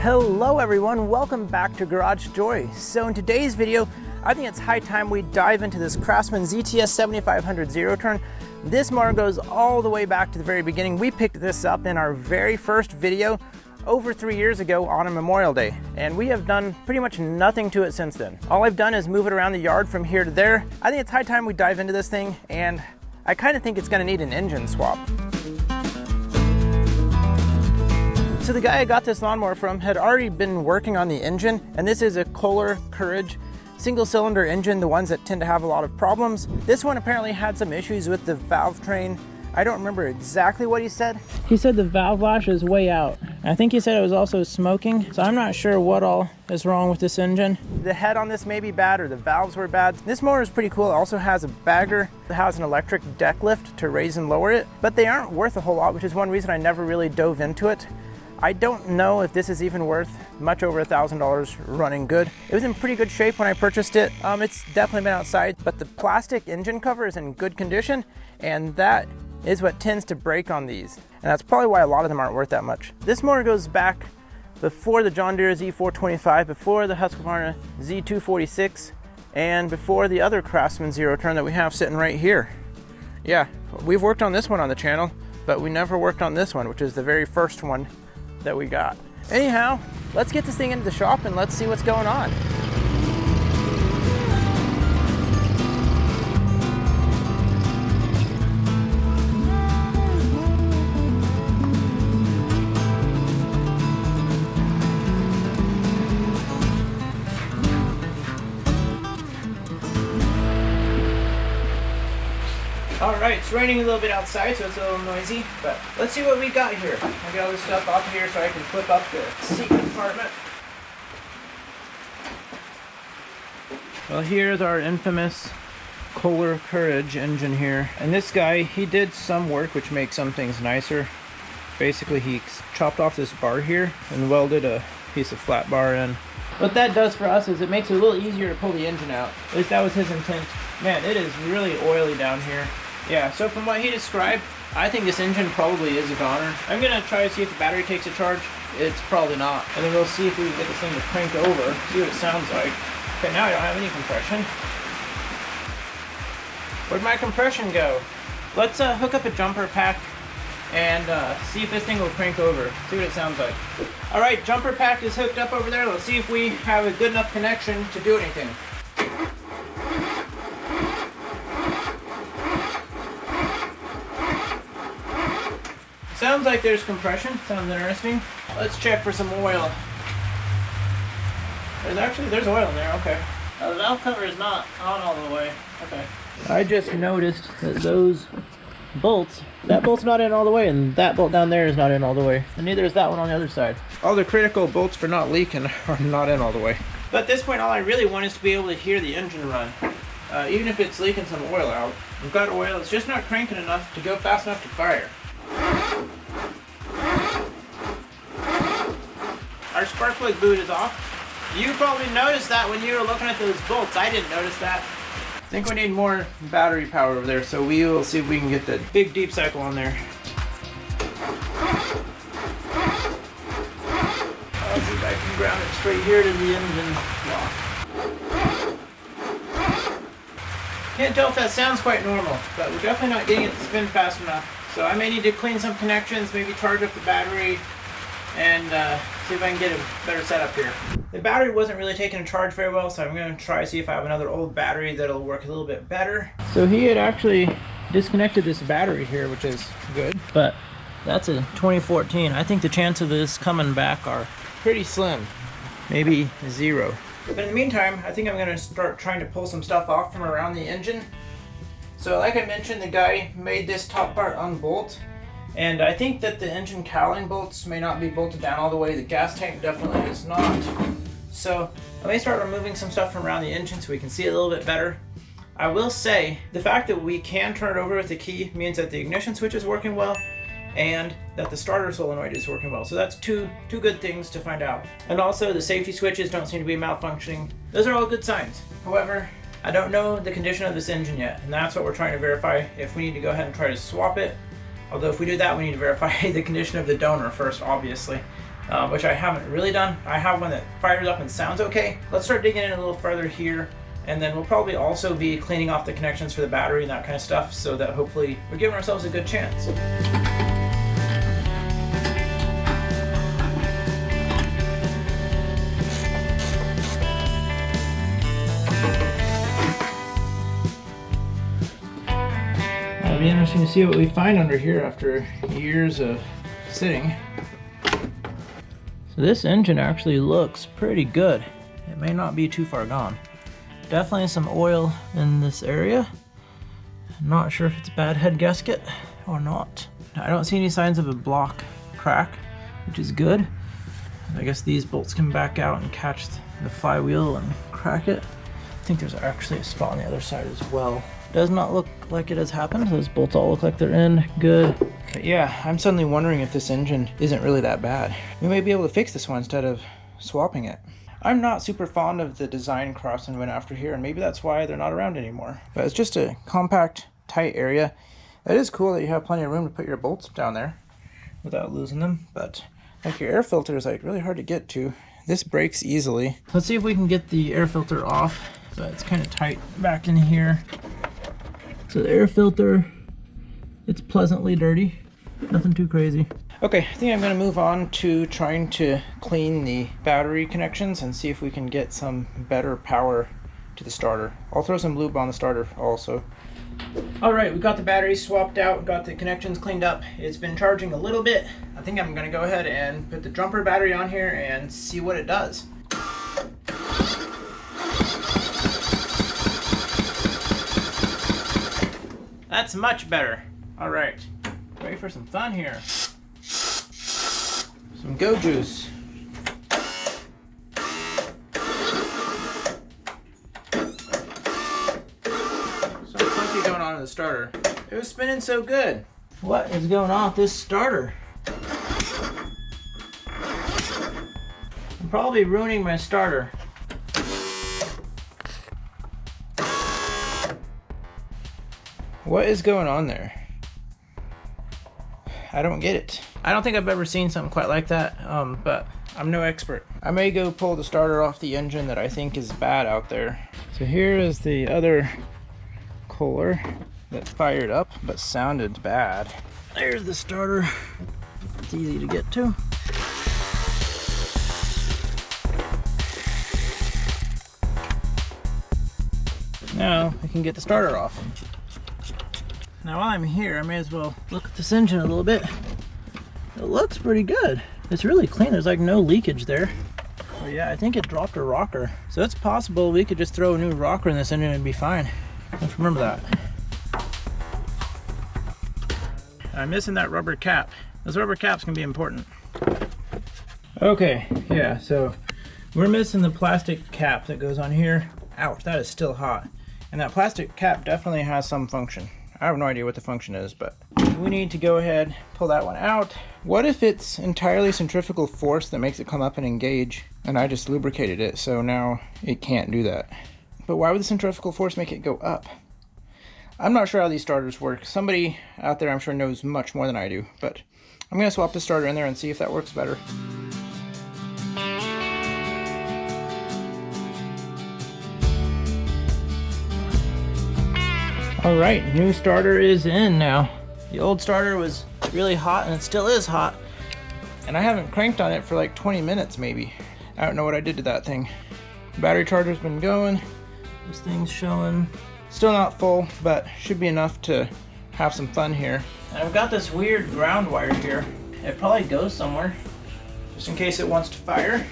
Hello everyone, welcome back to Garage Joy. So in today's video, I think it's high time we dive into this Craftsman ZTS7500 zero turn. This mower goes all the way back to the very beginning. We picked this up in our very first video over 3 years ago on a Memorial Day, and we have done pretty much nothing to it since then. All I've done is move it around the yard from here to there. I think it's high time we dive into this thing, and I kind of think it's going to need an engine swap. So the guy I got this lawnmower from had already been working on the engine, and this is a Kohler Courage single cylinder engine, the ones that tend to have a lot of problems. This one apparently had some issues with the valve train. I don't remember exactly what he said. He said the valve lash is way out. I think he said it was also smoking, so I'm not sure what all is wrong with this engine. The head on this may be bad, or the valves were bad. This mower is pretty cool. It also has a bagger that has an electric deck lift to raise and lower it, but they aren't worth a whole lot, which is one reason I never really dove into it. I don't know if this is even worth much over $1,000 running good. It was in pretty good shape when I purchased it. It's definitely been outside, but the plastic engine cover is in good condition, and that is what tends to break on these. And that's probably why a lot of them aren't worth that much. This mower goes back before the John Deere Z425, before the Husqvarna Z246, and before the other Craftsman zero turn that we have sitting right here. Yeah, we've worked on this one on the channel, but we never worked on this one, which is the very first one that we got. Anyhow, let's get this thing into the shop and let's see what's going on. Alright, it's raining a little bit outside, so it's a little noisy, but let's see what we got here. I'll get all this stuff off here so I can flip up the seat compartment. Well, here's our infamous Kohler Courage engine here. And this guy, he did some work which makes some things nicer. Basically, he chopped off this bar here and welded a piece of flat bar in. What that does for us is it makes it a little easier to pull the engine out. At least that was his intent. Man, it is really oily down here. Yeah, so from what he described, I think this engine probably is a goner. I'm gonna try to see if the battery takes a charge. It's probably not. And then we'll see if we can get this thing to crank over, see what it sounds like. Okay, now I don't have any compression. Where'd my compression go? Let's hook up a jumper pack and see if this thing will crank over. See what it sounds like. Alright, jumper pack is hooked up over there. Let's see if we have a good enough connection to do anything. Sounds like there's compression. Sounds interesting. Let's check for some oil. There's oil in there. Okay. The valve cover is not on all the way. Okay. I just noticed that those bolts, that bolt's not in all the way, and that bolt down there is not in all the way, and neither is that one on the other side. All the critical bolts for not leaking are not in all the way. But at this point, all I really want is to be able to hear the engine run, even if it's leaking some oil out. We've got oil. It's just not cranking enough to go fast enough to fire. Our spark plug boot is off. You probably noticed that when you were looking at those bolts. I didn't notice that. I think we need more battery power over there, so we will see if we can get the big deep cycle on there. I'll see if I can ground it straight here to the engine block. Can't tell if that sounds quite normal, but we're definitely not getting it to spin fast enough. So I may need to clean some connections, maybe charge up the battery, and see if I can get a better setup here. The battery wasn't really taking a charge very well, so I'm going to try to see if I have another old battery that'll work a little bit better. So he had actually disconnected this battery here, which is good, but that's a 2014. I think the chance of this coming back are pretty slim, maybe zero. But in the meantime, I think I'm going to start trying to pull some stuff off from around the engine. So like I mentioned, the guy made this top part unbolt, and I think that the engine cowling bolts may not be bolted down all the way. The gas tank definitely is not. So let me start removing some stuff from around the engine so we can see it a little bit better. I will say, the fact that we can turn it over with the key means that the ignition switch is working well and that the starter solenoid is working well. So that's two good things to find out. And also the safety switches don't seem to be malfunctioning. Those are all good signs. However, I don't know the condition of this engine yet, and that's what we're trying to verify if we need to go ahead and try to swap it. Although if we do that, we need to verify the condition of the donor first, obviously. which I haven't really done. I have one that fires up and sounds okay. Let's start digging in a little further here, and then we'll probably also be cleaning off the connections for the battery and that kind of stuff, so that hopefully we're giving ourselves a good chance. It'll be interesting to see what we find under here after years of sitting. So this engine actually looks pretty good. It may not be too far gone. Definitely some oil in this area. I'm not sure if it's a bad head gasket or not. I don't see any signs of a block crack, which is good. I guess these bolts can back out and catch the flywheel and crack it. I think there's actually a spot on the other side as well. Does not look like it has happened. Those bolts all look like they're in good. But yeah, I'm suddenly wondering if this engine isn't really that bad. We may be able to fix this one instead of swapping it. I'm not super fond of the design Craftsman went after here, and maybe that's why they're not around anymore. But it's just a compact, tight area. It is cool that you have plenty of room to put your bolts down there without losing them, but like your air filter is like really hard to get to. This breaks easily. Let's see if we can get the air filter off, but it's kind of tight back in here. So the air filter, it's pleasantly dirty, nothing too crazy. Okay, I think I'm gonna move on to trying to clean the battery connections and see if we can get some better power to the starter. I'll throw some lube on the starter also. All right, we got the batteries swapped out, got the connections cleaned up. It's been charging a little bit. I think I'm gonna go ahead and put the jumper battery on here and see what it does. That's much better. All right, ready for some fun here. Some go juice. Something funky going on in the starter. It was spinning so good. What is going on with this starter? I'm probably ruining my starter. What is going on there? I don't get it. I don't think I've ever seen something quite like that, but I'm no expert. I may go pull the starter off the engine that I think is bad out there. So here is the other Kohler that fired up but sounded bad. There's the starter. It's easy to get to. Now I can get the starter off. Now while I'm here, I may as well look at this engine a little bit. It looks pretty good. It's really clean. There's like no leakage there. But yeah, I think it dropped a rocker. So it's possible we could just throw a new rocker in this engine and be fine. Let's remember that. I'm missing that rubber cap. Those rubber caps can be important. Okay, yeah, so we're missing the plastic cap that goes on here. Ouch, that is still hot. And that plastic cap definitely has some function. I have no idea what the function is, but we need to go ahead, pull that one out. What if it's entirely centrifugal force that makes it come up and engage, and I just lubricated it, so now it can't do that? But why would the centrifugal force make it go up? I'm not sure how these starters work. Somebody out there I'm sure knows much more than I do, but I'm gonna swap the starter in there and see if that works better. All right, new starter is in now. The old starter was really hot and it still is hot. And I haven't cranked on it for like 20 minutes maybe. I don't know what I did to that thing. Battery charger's been going. This thing's showing. Still not full, but should be enough to have some fun here. And I've got this weird ground wire here. It probably goes somewhere, just in case it wants to fire.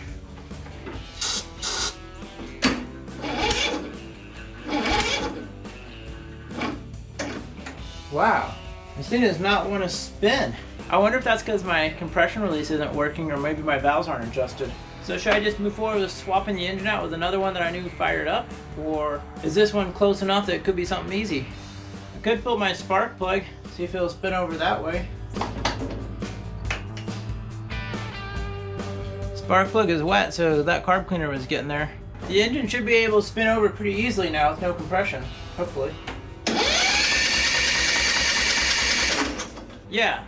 Wow, this thing does not want to spin. I wonder if that's because my compression release isn't working, or maybe my valves aren't adjusted. So should I just move forward with swapping the engine out with another one that I knew fired up? Or is this one close enough that it could be something easy? I could pull my spark plug, see if it'll spin over that way. Spark plug is wet, so that carb cleaner was getting there. The engine should be able to spin over pretty easily now with no compression, hopefully. Yeah,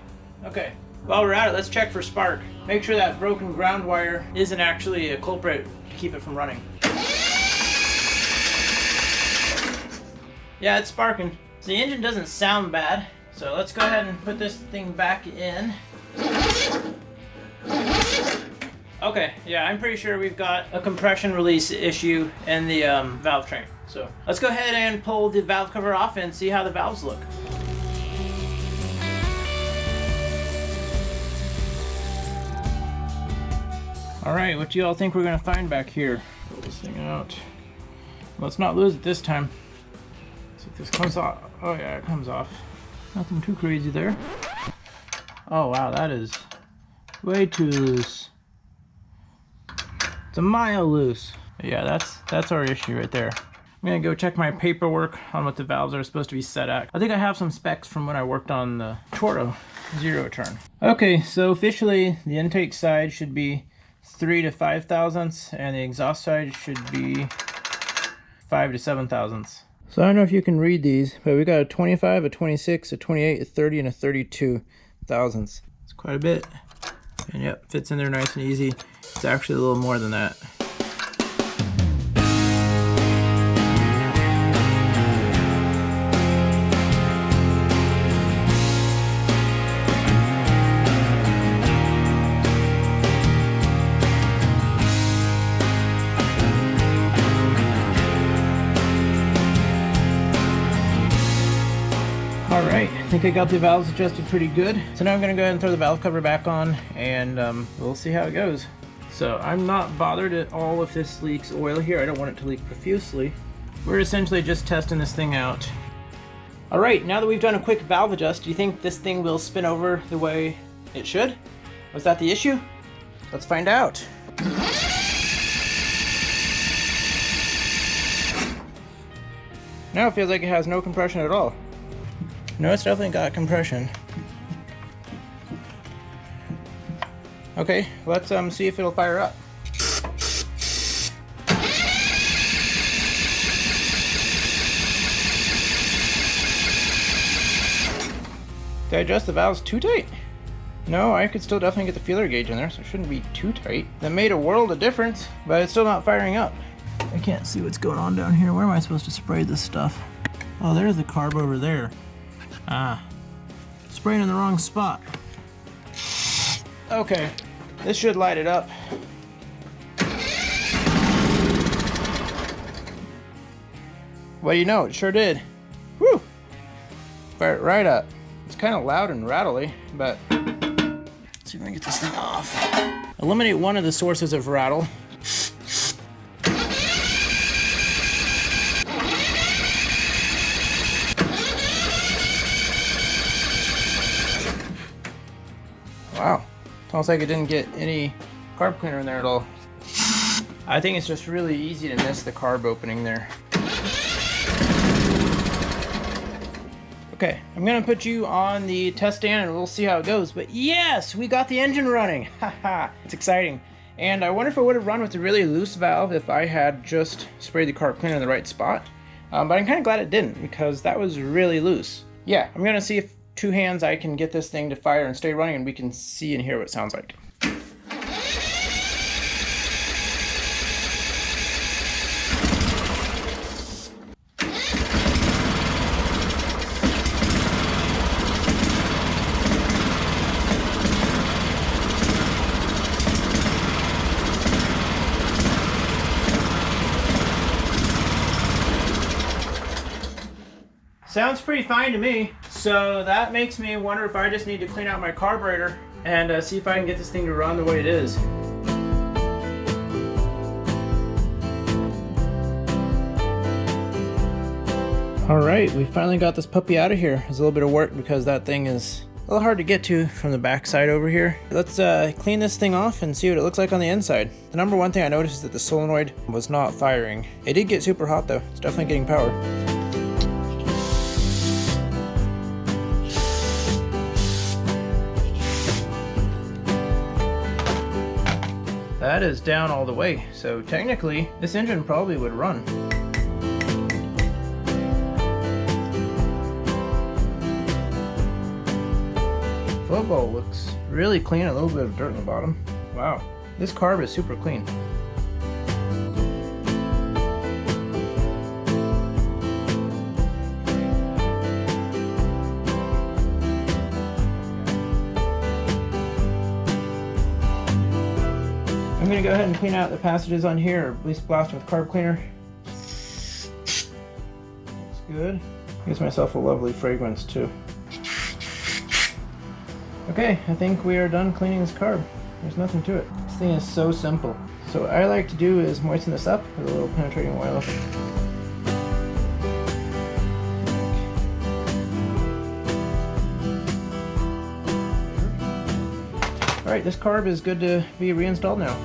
okay. While we're at it, let's check for spark. Make sure that broken ground wire isn't actually a culprit to keep it from running. Yeah, it's sparking. So the engine doesn't sound bad. So let's go ahead and put this thing back in. Okay, yeah, I'm pretty sure we've got a compression release issue in the valve train. So let's go ahead and pull the valve cover off and see how the valves look. All right, what do you all think we're gonna find back here? Pull this thing out. Let's not lose it this time. See if this comes off. Oh yeah, it comes off. Nothing too crazy there. Oh wow, that is way too loose. It's a mile loose. But yeah, that's our issue right there. I'm gonna go check my paperwork on what the valves are supposed to be set at. I think I have some specs from when I worked on the Toro zero turn. Okay, so officially the intake side should be 3 to 5 thousandths and the exhaust side should be 5 to 7 thousandths. So I don't know if you can read these, but we got a 25, a 26, a 28, a 30, and a 32 thousandths. It's quite a bit. And yep, fits in there nice and easy. It's actually a little more than that. Alright, I think I got the valves adjusted pretty good. So now I'm going to go ahead and throw the valve cover back on and we'll see how it goes. So I'm not bothered at all if this leaks oil here. I don't want it to leak profusely. We're essentially just testing this thing out. Alright, now that we've done a quick valve adjust, do you think this thing will spin over the way it should? Was that the issue? Let's find out. Now it feels like it has no compression at all. No, it's definitely got compression. Okay, let's see if it'll fire up. Did I adjust the valves too tight? No, I could still definitely get the feeler gauge in there, so it shouldn't be too tight. That made a world of difference, but it's still not firing up. I can't see what's going on down here. Where am I supposed to spray this stuff? Oh, there's the carb over there. Ah, spraying in the wrong spot. Okay, this should light it up. What do you know, it sure did. Whew! Fire it right up. It's kind of loud and rattly, but let's see if I can get this thing off. Eliminate one of the sources of rattle. Wow, it's almost like it didn't get any carb cleaner in there at all. I think it's just really easy to miss the carb opening there. Okay, I'm gonna put you on the test stand and we'll see how it goes. But yes, we got the engine running. Haha, it's exciting. And I wonder if it would have run with a really loose valve if I had just sprayed the carb cleaner in the right spot. But I'm kind of glad it didn't because that was really loose. Yeah, I'm gonna see if two hands I can get this thing to fire and stay running and we can see and hear what it sounds like. Sounds pretty fine to me. So that makes me wonder if I just need to clean out my carburetor and see if I can get this thing to run the way it is. Alright, we finally got this puppy out of here. It's a little bit of work because that thing is a little hard to get to from the back side over here. Let's clean this thing off and see what it looks like on the inside. The number one thing I noticed is that the solenoid was not firing. It did get super hot though. It's definitely getting power. That is down all the way, so technically this engine probably would run. float bowl looks really clean, a little bit of dirt in the bottom. Wow, this carb is super clean. I'm gonna go ahead and clean out the passages on here, or at least blast them with carb cleaner. Looks good. Gives myself a lovely fragrance too. Okay, I think we are done cleaning this carb. There's nothing to it. This thing is so simple. So what I like to do is moisten this up with a little penetrating oil. Alright, this carb is good to be reinstalled now.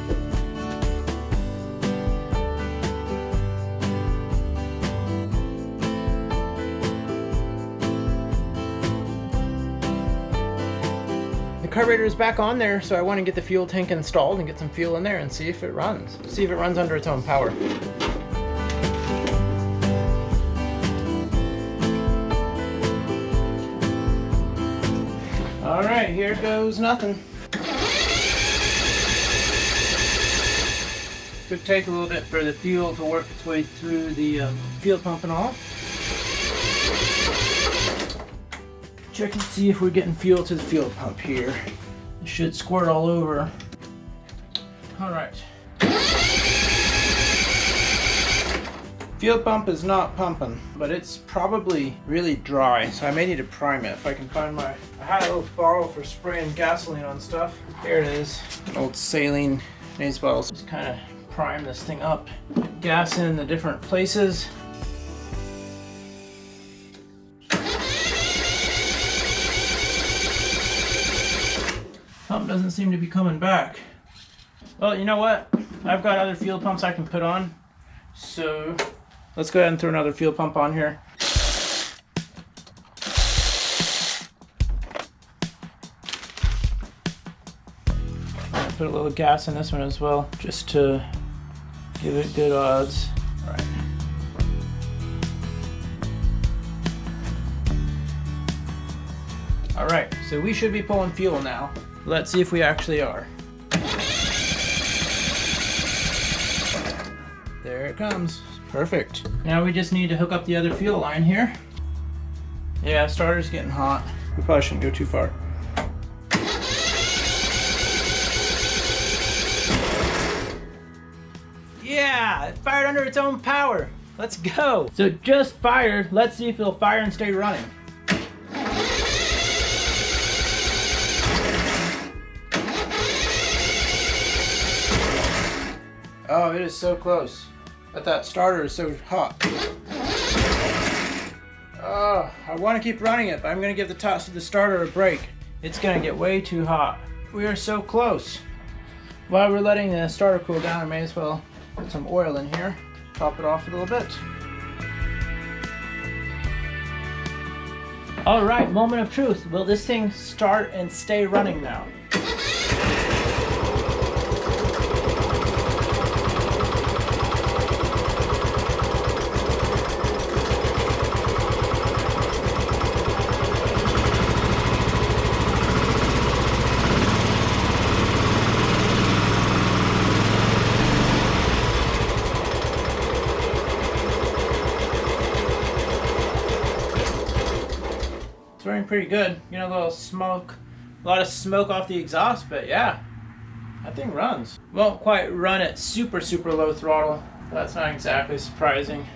The carburetor is back on there, so I want to get the fuel tank installed and get some fuel in there and see if it runs. See if it runs under its own power. Alright, here goes nothing. Could take a little bit for the fuel to work its way through the fuel pump and all. Check and see if we're getting fuel to the fuel pump here. It should squirt all over. Alright. Fuel pump is not pumping, but it's probably really dry, so I may need to prime it if I can find my... I had a little bottle for spraying gasoline on stuff. Here it is, an old saline base bottle. Just kind of prime this thing up. Gas in the different places. Pump doesn't seem to be coming back. Well, you know what? I've got other fuel pumps I can put on, so let's go ahead and throw another fuel pump on here. I'll put a little gas in this one as well, just to give it good odds. All right. All right, so we should be pulling fuel now. Let's see if we actually are. There it comes. Perfect. Now we just need to hook up the other fuel line here. Yeah, starter's getting hot. We probably shouldn't go too far. Yeah, it fired under its own power. Let's go. So it just fired. Let's see if it'll fire and stay running. Oh, it is so close. But that starter is so hot. Oh, I want to keep running it, but I'm going to give the starter a break. It's going to get way too hot. We are so close. While we're letting the starter cool down, I may as well put some oil in here. Top it off a little bit. All right, moment of truth. Will this thing start and stay running now? It's running pretty good. You know, a little smoke, a lot of smoke off the exhaust, but yeah, that thing runs. Won't quite run at super low throttle. That's not exactly surprising.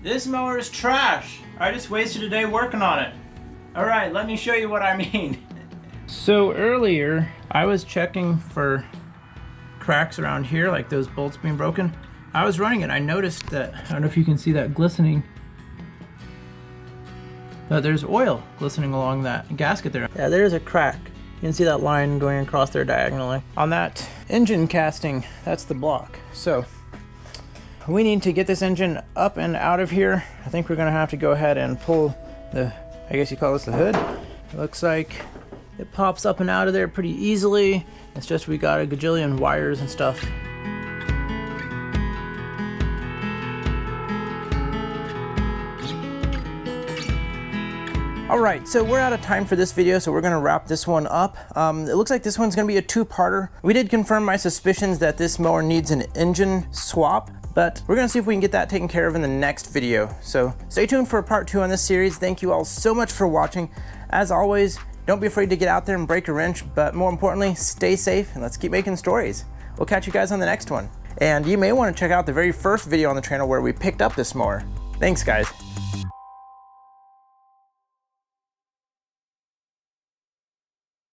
This mower is trash. I just wasted a day working on it. All right, let me show you what I mean. So earlier, I was checking for cracks around here, like those bolts being broken. I was running it, I noticed that, I don't know if you can see that glistening, that there's oil glistening along that gasket there. Yeah, there's a crack. You can see that line going across there diagonally. On that engine casting, that's the block. So we need to get this engine up and out of here. I think we're gonna have to go ahead and pull the, I guess you call this the hood. It looks like it pops up and out of there pretty easily. It's just we got a gajillion wires and stuff. All right, so we're out of time for this video, so we're gonna wrap this one up. It looks like this one's gonna be a two-parter. We did confirm my suspicions that this mower needs an engine swap, but we're gonna see if we can get that taken care of in the next video. So stay tuned for part 2 on this series. Thank you all so much for watching. As always, don't be afraid to get out there and break a wrench, but more importantly, stay safe and let's keep making stories. We'll catch you guys on the next one. And you may wanna check out the very first video on the channel where we picked up this mower. Thanks, guys.